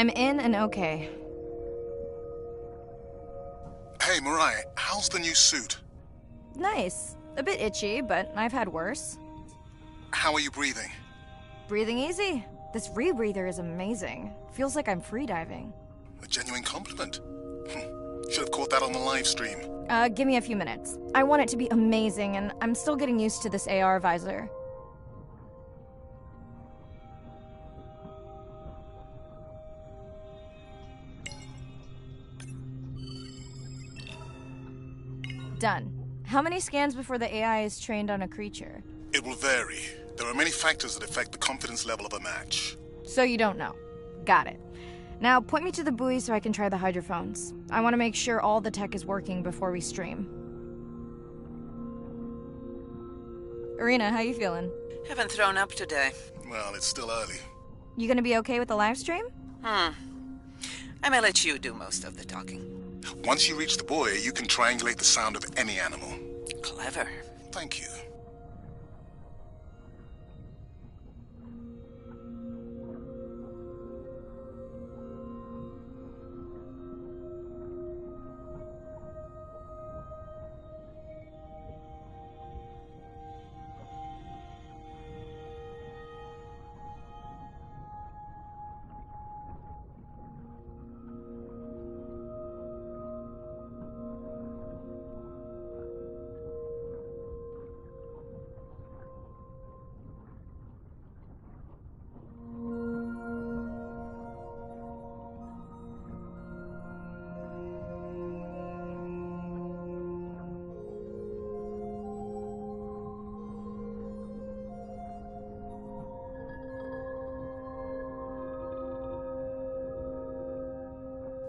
I'm in and okay. Hey, Mirai, how's the new suit? Nice. A bit itchy, but I've had worse. How are you breathing? Breathing easy. This rebreather is amazing. Feels like I'm freediving. A genuine compliment. Should have caught that on the live stream. Give me a few minutes. I want it to be amazing, and I'm still getting used to this AR visor. Done. How many scans before the AI is trained on a creature? It will vary. There are many factors that affect the confidence level of a match. So you don't know. Got it. Now, point me to the buoy so I can try the hydrophones. I want to make sure all the tech is working before we stream. Irina, how you feeling? Haven't thrown up today. Well, it's still early. You gonna be okay with the live stream? I may let you do most of the talking. Once you reach the buoy, you can triangulate the sound of any animal. Clever. Thank you.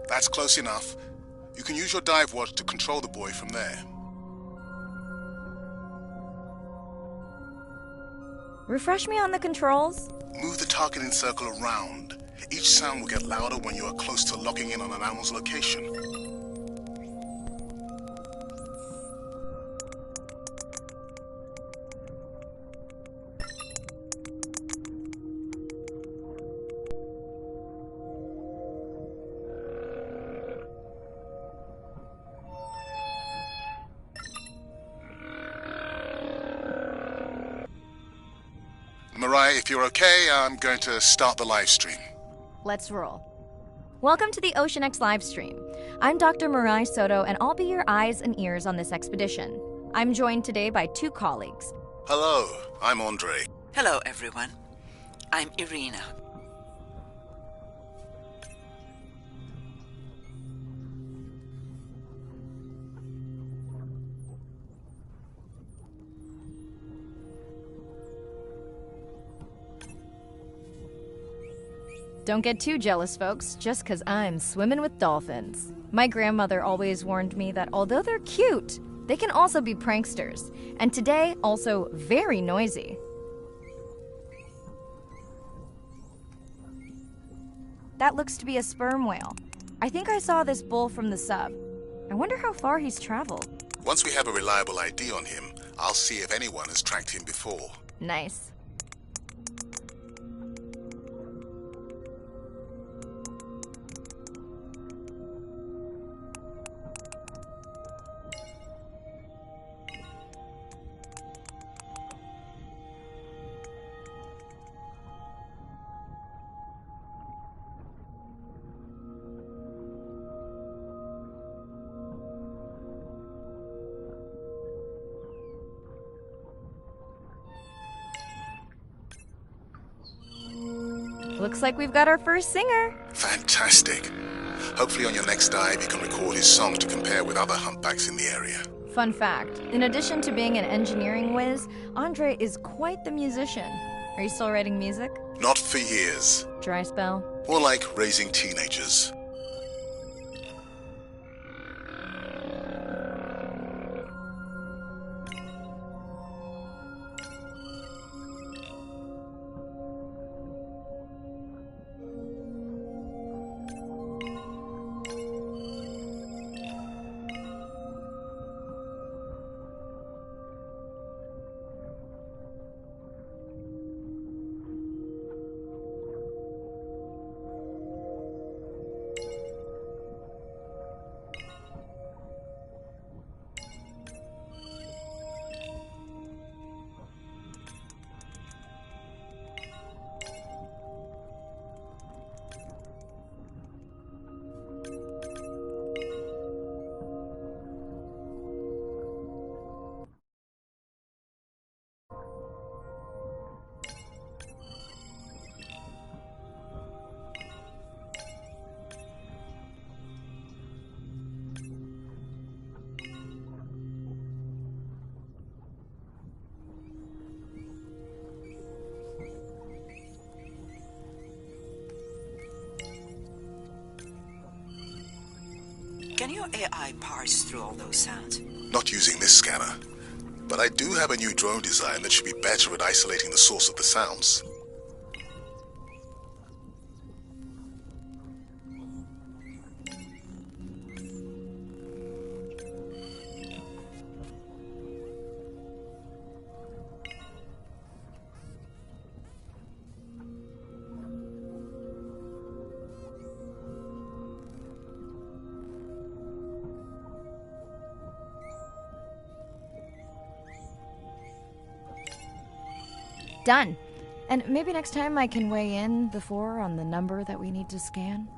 That's close enough. You can use your dive watch to control the buoy from there. Refresh me on the controls? Move the targeting circle around. Each sound will get louder when you are close to locking in on an animal's location. Mirai, if you're okay, I'm going to start the live stream. Let's roll. Welcome to the OceanX livestream. I'm Dr. Mirai Soto, and I'll be your eyes and ears on this expedition. I'm joined today by two colleagues. Hello, I'm Andre. Hello, everyone. I'm Irina. Don't get too jealous, folks, just 'cause I'm swimming with dolphins. My grandmother always warned me that although they're cute, they can also be pranksters, and today, also very noisy. That looks to be a sperm whale. I think I saw this bull from the sub. I wonder how far he's traveled. Once we have a reliable ID on him, I'll see if anyone has tracked him before. Nice. Looks like we've got our first singer. Fantastic. Hopefully on your next dive you can record his song to compare with other humpbacks in the area. Fun fact, in addition to being an engineering whiz, Andre is quite the musician. Are you still writing music? Not for years. Dry spell? More like raising teenagers. Can your AI parse through all those sounds? Not using this scanner. But I do have a new drone design that should be better at isolating the source of the sounds. Done. And maybe next time I can weigh in before on the number that we need to scan?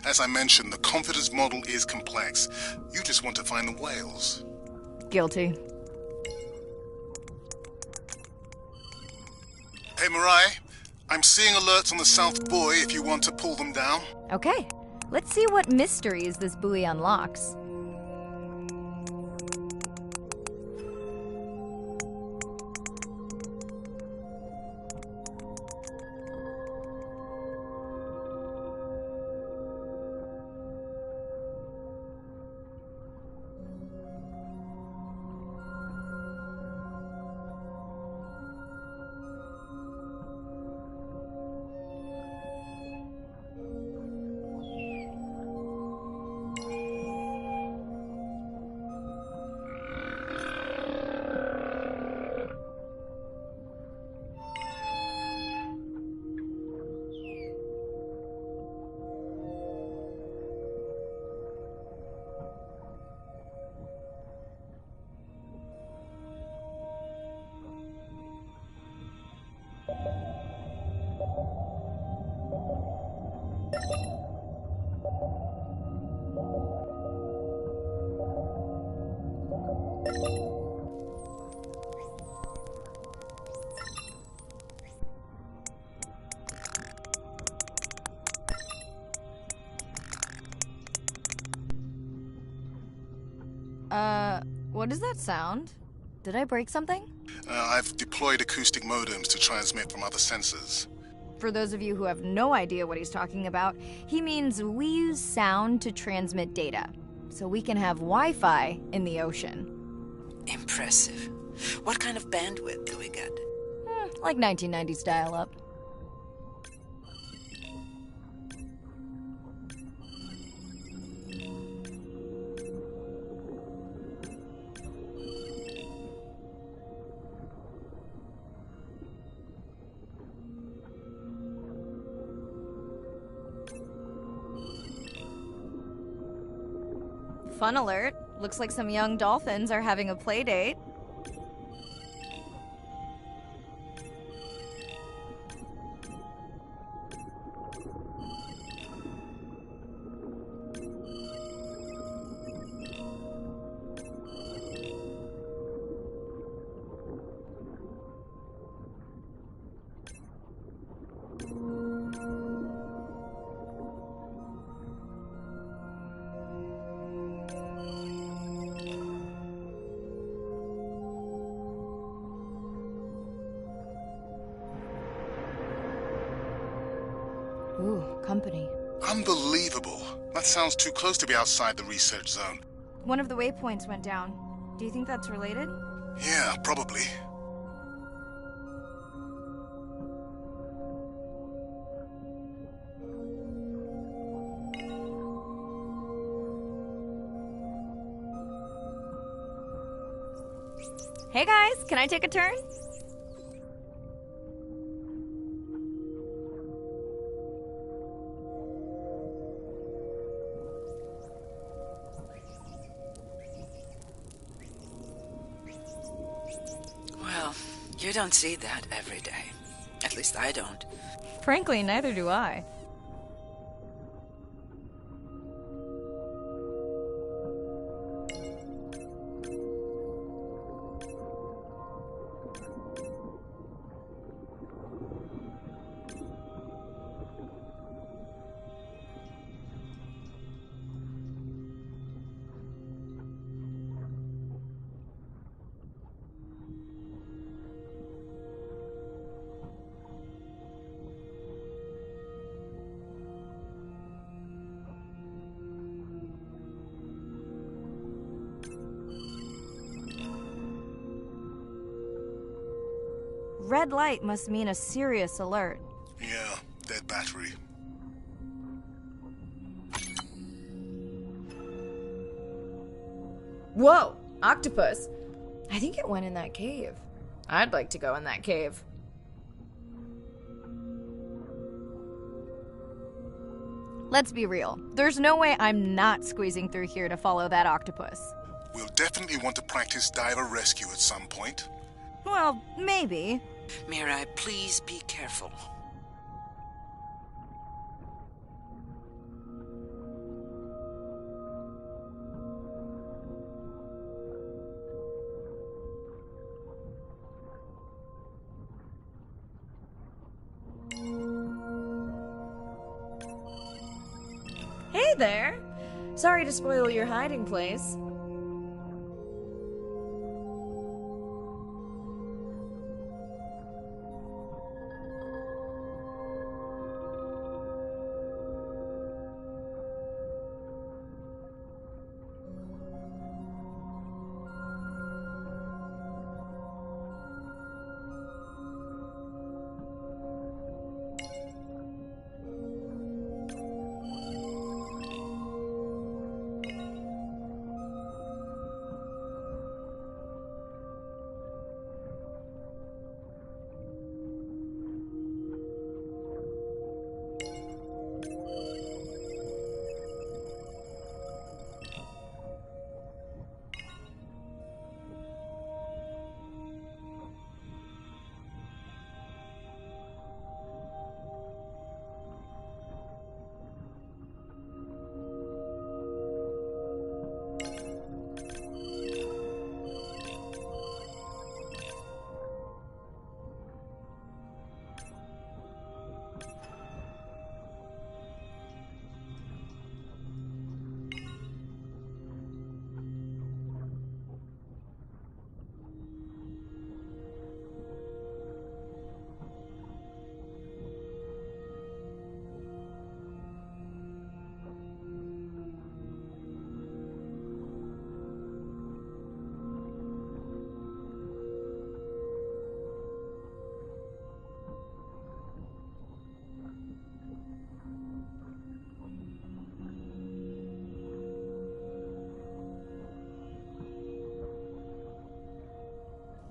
As I mentioned, the confidence model is complex. You just want to find the whales. Guilty. Hey, Mirai, I'm seeing alerts on the South Buoy if you want to pull them down. Okay, let's see what mysteries this buoy unlocks. What is that sound? Did I break something? I've deployed acoustic modems to transmit from other sensors. For those of you who have no idea what he's talking about, he means we use sound to transmit data, so we can have Wi-Fi in the ocean. Impressive. What kind of bandwidth do we get? Like 1990s dial-up. Fun alert. Looks like some young dolphins are having a play date. Ooh, company. Unbelievable. That sounds too close to be outside the research zone. One of the waypoints went down. Do you think that's related? Yeah, probably. Hey guys, can I take a turn? Well, you don't see that every day. At least I don't. Frankly, neither do I. red light must mean a serious alert. Yeah, dead battery. Whoa! Octopus! I think it went in that cave. I'd like to go in that cave. Let's be real. There's no way I'm not squeezing through here to follow that octopus. We'll definitely want to practice diver rescue at some point. Well, maybe. Mirai, please be careful. Hey there! Sorry to spoil your hiding place.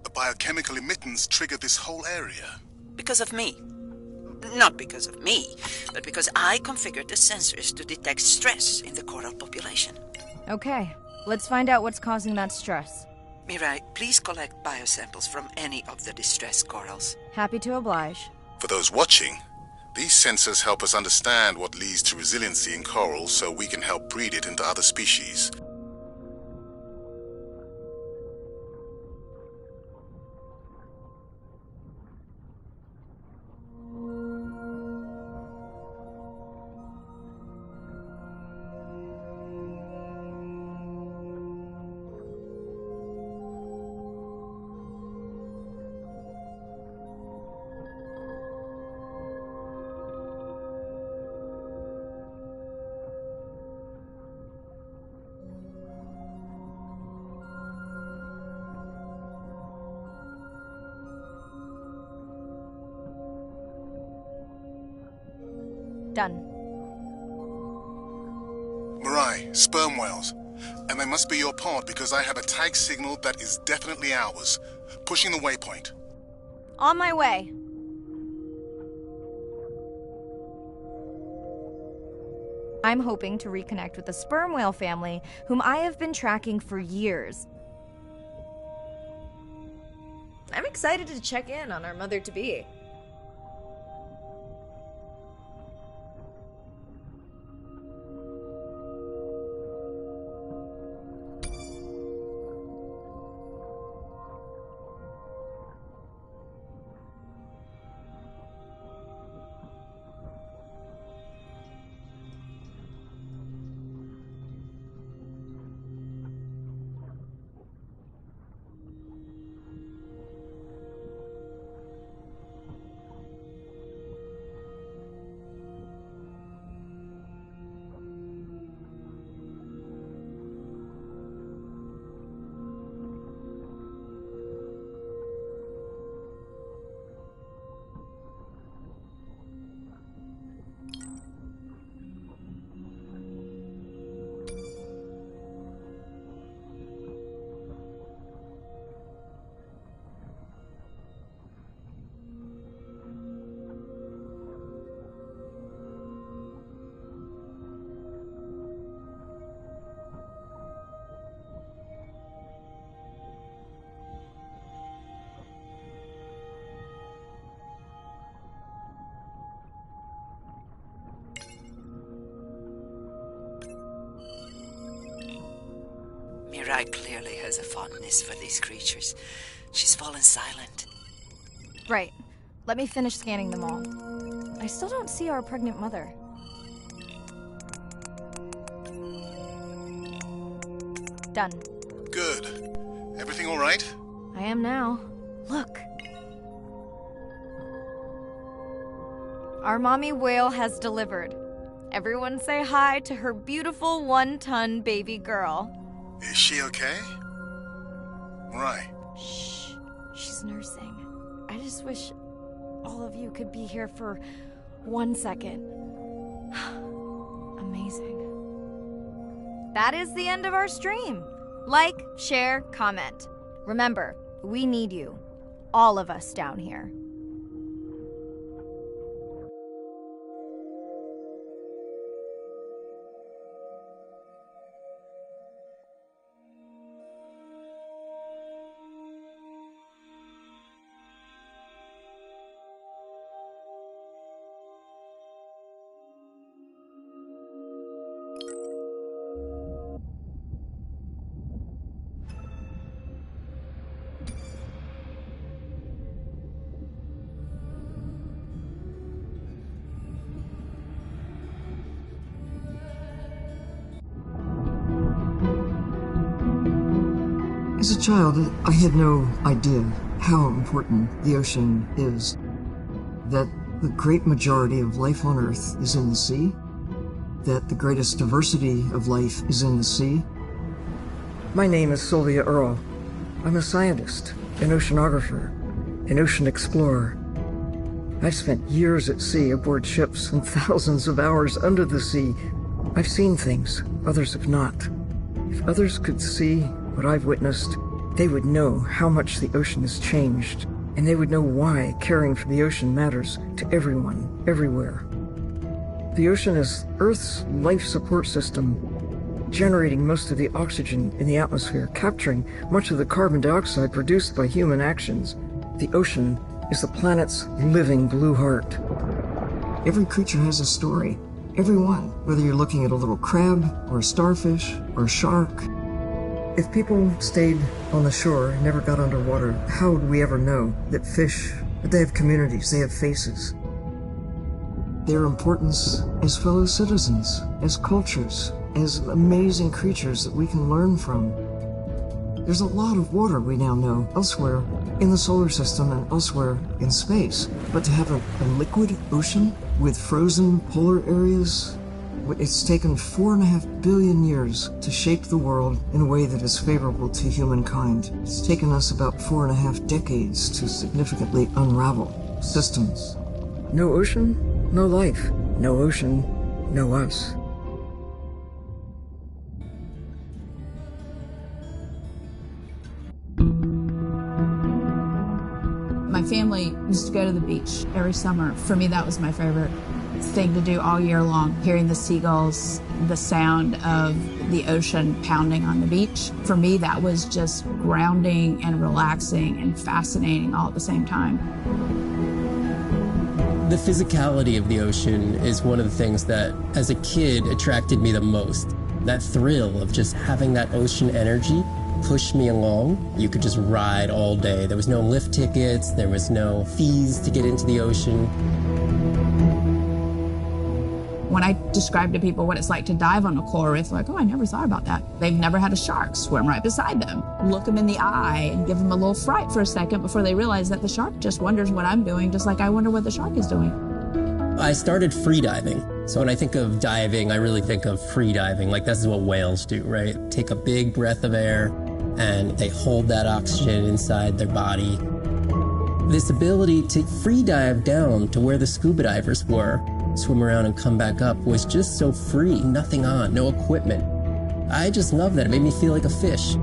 A biochemical emittance triggered this whole area. Because of me. Not because of me, but because I configured the sensors to detect stress in the coral population. Okay, let's find out what's causing that stress. Mirai, please collect biosamples from any of the distressed corals. Happy to oblige. For those watching, these sensors help us understand what leads to resiliency in corals so we can help breed it into other species. Done. Mirai, sperm whales. And they must be your pod because I have a tag signal that is definitely ours. Pushing the waypoint. On my way. I'm hoping to reconnect with the sperm whale family, whom I have been tracking for years. I'm excited to check in on our mother-to-be. Rai clearly has a fondness for these creatures. She's fallen silent. Right. Let me finish scanning them all. I still don't see our pregnant mother. Done. Good. Everything all right? I am now. Look. Our mommy whale has delivered. Everyone say hi to her beautiful 1-ton baby girl. Is she okay? Right. Shh. She's nursing. I just wish all of you could be here for 1 second. Amazing. That is the end of our stream. Like, share, comment. Remember, we need you. All of us down here. As a child, I had no idea how important the ocean is. That the great majority of life on Earth is in the sea. That the greatest diversity of life is in the sea. My name is Sylvia Earle. I'm a scientist, an oceanographer, an ocean explorer. I've spent years at sea aboard ships and thousands of hours under the sea. I've seen things others have not. If others could see what I've witnessed, they would know how much the ocean has changed, and they would know why caring for the ocean matters to everyone, everywhere. The ocean is Earth's life support system, generating most of the oxygen in the atmosphere, capturing much of the carbon dioxide produced by human actions. The ocean is the planet's living blue heart. Every creature has a story. Every one, whether you're looking at a little crab, or a starfish, or a shark. If people stayed on the shore and never got underwater, how would we ever know that fish, that they have communities, they have faces? Their importance as fellow citizens, as cultures, as amazing creatures that we can learn from. There's a lot of water we now know elsewhere in the solar system and elsewhere in space. But to have a liquid ocean with frozen polar areas, it's taken 4.5 billion years to shape the world in a way that is favorable to humankind. It's taken us about 4.5 decades to significantly unravel systems. No ocean, no life. No ocean, no us. My family used to go to the beach every summer. For me, that was my favorite thing to do all year long, hearing the seagulls, the sound of the ocean pounding on the beach. For me, that was just grounding and relaxing and fascinating all at the same time. The physicality of the ocean is one of the things that, as a kid, attracted me the most. That thrill of just having that ocean energy push me along. You could just ride all day. There was no lift tickets, there was no fees to get into the ocean. When I describe to people what it's like to dive on a coral reef, they're like, oh, I never thought about that. They've never had a shark swim right beside them. Look them in the eye and give them a little fright for a second before they realize that the shark just wonders what I'm doing, just like I wonder what the shark is doing. I started free diving. So when I think of diving, I really think of free diving. Like, this is what whales do, right? Take a big breath of air and they hold that oxygen inside their body. This ability to free dive down to where the scuba divers were, swim around and come back up, was just so free, nothing on, no equipment. I just love that. It made me feel like a fish.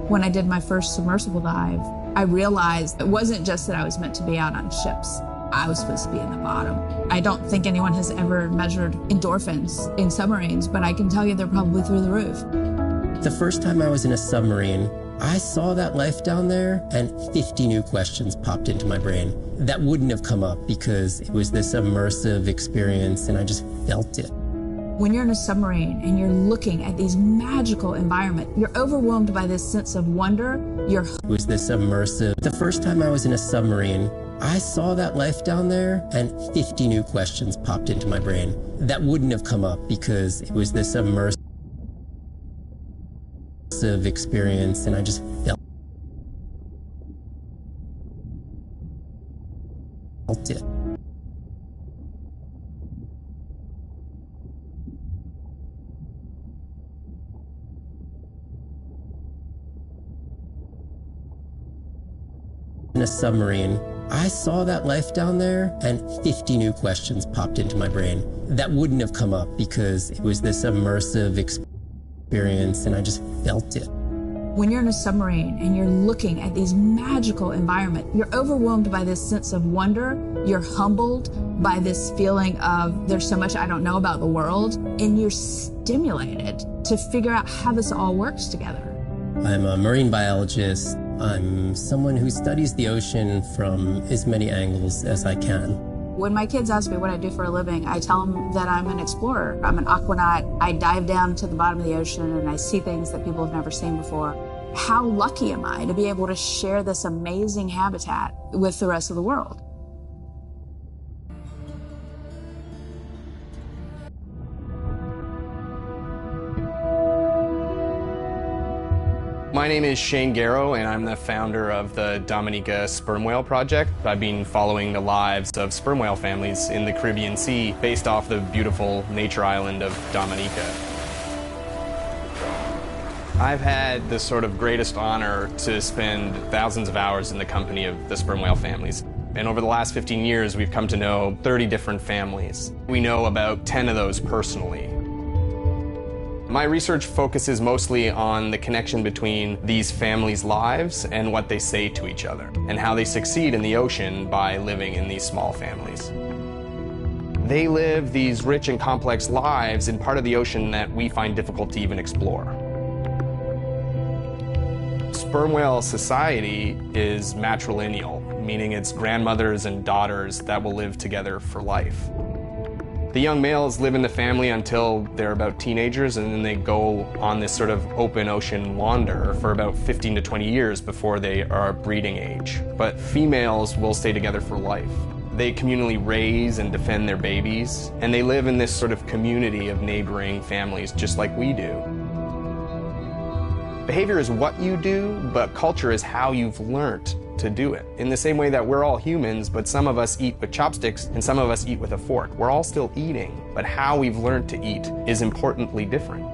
When I did my first submersible dive, I realized it wasn't just that I was meant to be out on ships. I was supposed to be in the bottom. I don't think anyone has ever measured endorphins in submarines, but I can tell you they're probably through the roof. The first time I was in a submarine, I saw that life down there and 50 new questions popped into my brain that wouldn't have come up because it was this immersive experience and I just felt it. When you're in a submarine and you're looking at these magical environments, you're overwhelmed by this sense of wonder. It was this immersive. The first time I was in a submarine, I saw that life down there and 50 new questions popped into my brain that wouldn't have come up because it was this immersive experience, and I just felt it. In a submarine, I saw that life down there and 50 new questions popped into my brain that wouldn't have come up because it was this immersive experience, and I just felt it. When you're in a submarine and you're looking at these magical environments, you're overwhelmed by this sense of wonder. You're humbled by this feeling of there's so much I don't know about the world, and you're stimulated to figure out how this all works together. I'm a marine biologist. I'm someone who studies the ocean from as many angles as I can. When my kids ask me what I do for a living, I tell them that I'm an explorer. I'm an aquanaut. I dive down to the bottom of the ocean and I see things that people have never seen before. How lucky am I to be able to share this amazing habitat with the rest of the world? My name is Shane Garrow, and I'm the founder of the Dominica Sperm Whale Project. I've been following the lives of sperm whale families in the Caribbean Sea based off the beautiful nature island of Dominica. I've had the sort of greatest honor to spend thousands of hours in the company of the sperm whale families. And over the last 15 years, we've come to know 30 different families. We know about 10 of those personally. My research focuses mostly on the connection between these families' lives and what they say to each other, and how they succeed in the ocean by living in these small families. They live these rich and complex lives in part of the ocean that we find difficult to even explore. Sperm whale society is matrilineal, meaning it's grandmothers and daughters that will live together for life. The young males live in the family until they're about teenagers, and then they go on this sort of open ocean wander for about 15 to 20 years before they are breeding age. But females will stay together for life. They communally raise and defend their babies, and they live in this sort of community of neighboring families just like we do. Behavior is what you do, but culture is how you've learned to do it. In the same way that we're all humans, but some of us eat with chopsticks and some of us eat with a fork. We're all still eating, but how we've learned to eat is importantly different.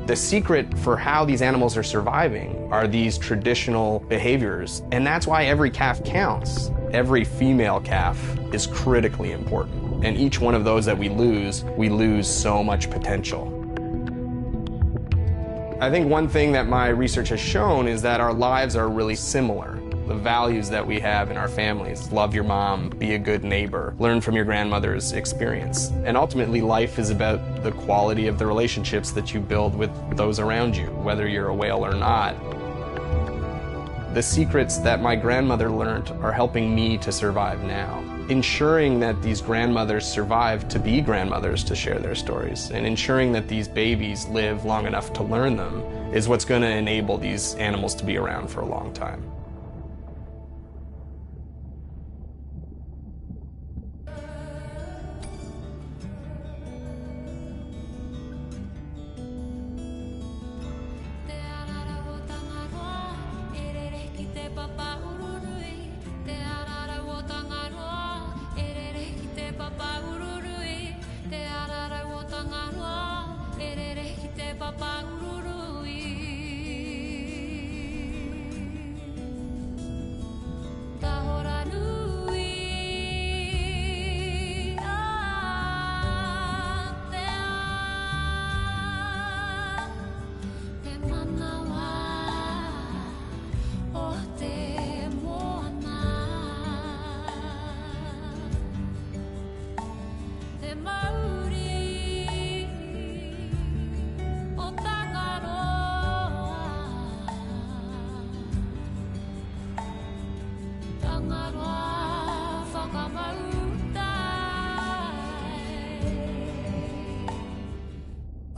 The secret for how these animals are surviving are these traditional behaviors, and that's why every calf counts. Every female calf is critically important, and each one of those that we lose so much potential. I think one thing that my research has shown is that our lives are really similar. The values that we have in our families, love your mom, be a good neighbor, learn from your grandmother's experience. And ultimately, life is about the quality of the relationships that you build with those around you, whether you're a whale or not. The secrets that my grandmother learned are helping me to survive now. Ensuring that these grandmothers survive to be grandmothers to share their stories, and ensuring that these babies live long enough to learn them is what's going to enable these animals to be around for a long time.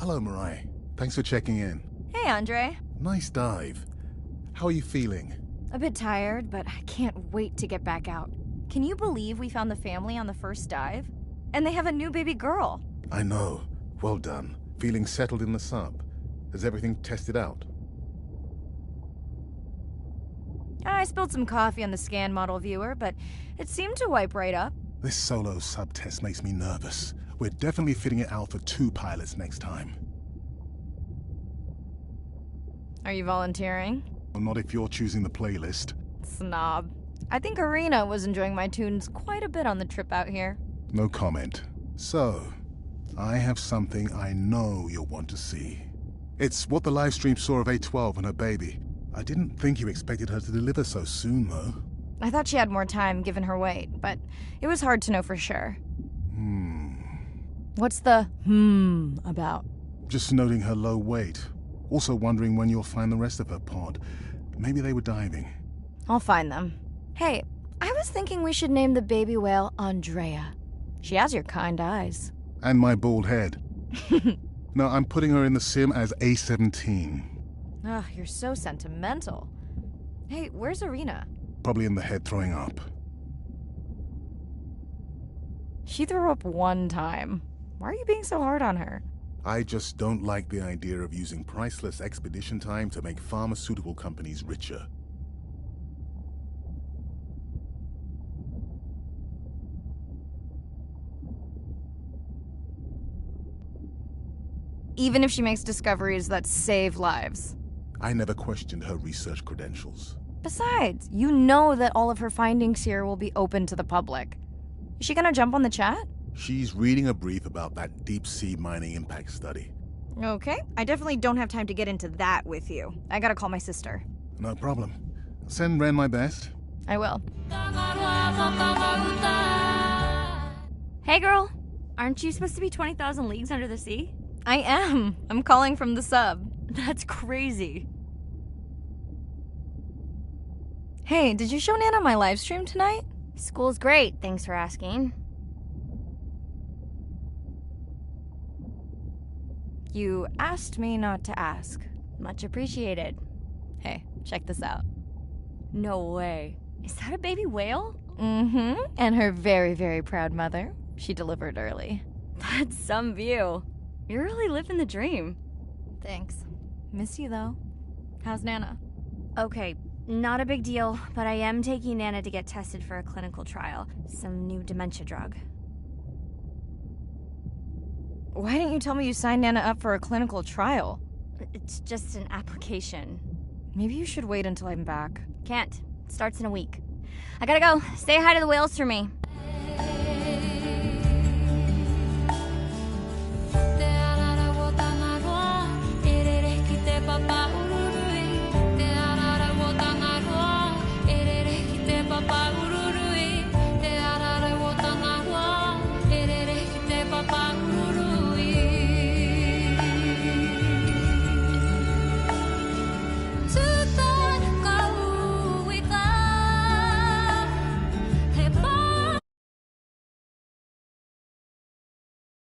Hello, Mirai. Thanks for checking in. Hey, Andre. Nice dive. How are you feeling? A bit tired, but I can't wait to get back out. Can you believe we found the family on the first dive? And they have a new baby girl. I know. Well done. Feeling settled in the sub. Has everything tested out? I spilled some coffee on the scan model viewer, but it seemed to wipe right up. This solo sub test makes me nervous. We're definitely fitting it out for 2 pilots next time. Are you volunteering? Well, not if you're choosing the playlist. Snob. I think Arena was enjoying my tunes quite a bit on the trip out here. No comment. So, I have something I know you'll want to see. It's what the live stream saw of A12 and her baby. I didn't think you expected her to deliver so soon, though. I thought she had more time given her weight, but it was hard to know for sure. What's the about? Just noting her low weight. Also wondering when you'll find the rest of her pod. Maybe they were diving. I'll find them. Hey, I was thinking we should name the baby whale Andrea. She has your kind eyes. And my bald head. No, I'm putting her in the sim as A17. Ugh, you're so sentimental. Hey, where's Arena? Probably in the head throwing up. She threw up one time. Why are you being so hard on her? I just don't like the idea of using priceless expedition time to make pharmaceutical companies richer. Even if she makes discoveries that save lives. I never questioned her research credentials. Besides, you know that all of her findings here will be open to the public. Is she gonna jump on the chat? She's reading a brief about that deep-sea mining impact study. Okay, I definitely don't have time to get into that with you. I gotta call my sister. No problem. Send Ren my best. I will. Hey girl, aren't you supposed to be 20,000 leagues under the sea? I am. I'm calling from the sub. That's crazy. Hey, did you show Nana my live stream tonight? School's great, thanks for asking. You asked me not to ask. Much appreciated. Hey, check this out. No way. Is that a baby whale? Mm-hmm. And her very, very proud mother. She delivered early. That's some view. You're really living the dream. Thanks. Miss you, though. How's Nana? Okay, not a big deal, but I am taking Nana to get tested for a clinical trial. Some new dementia drug. Why didn't you tell me you signed Nana up for a clinical trial? It's just an application. Maybe you should wait until I'm back. Can't. It starts in a week. I gotta go. Say hi to the whales for me.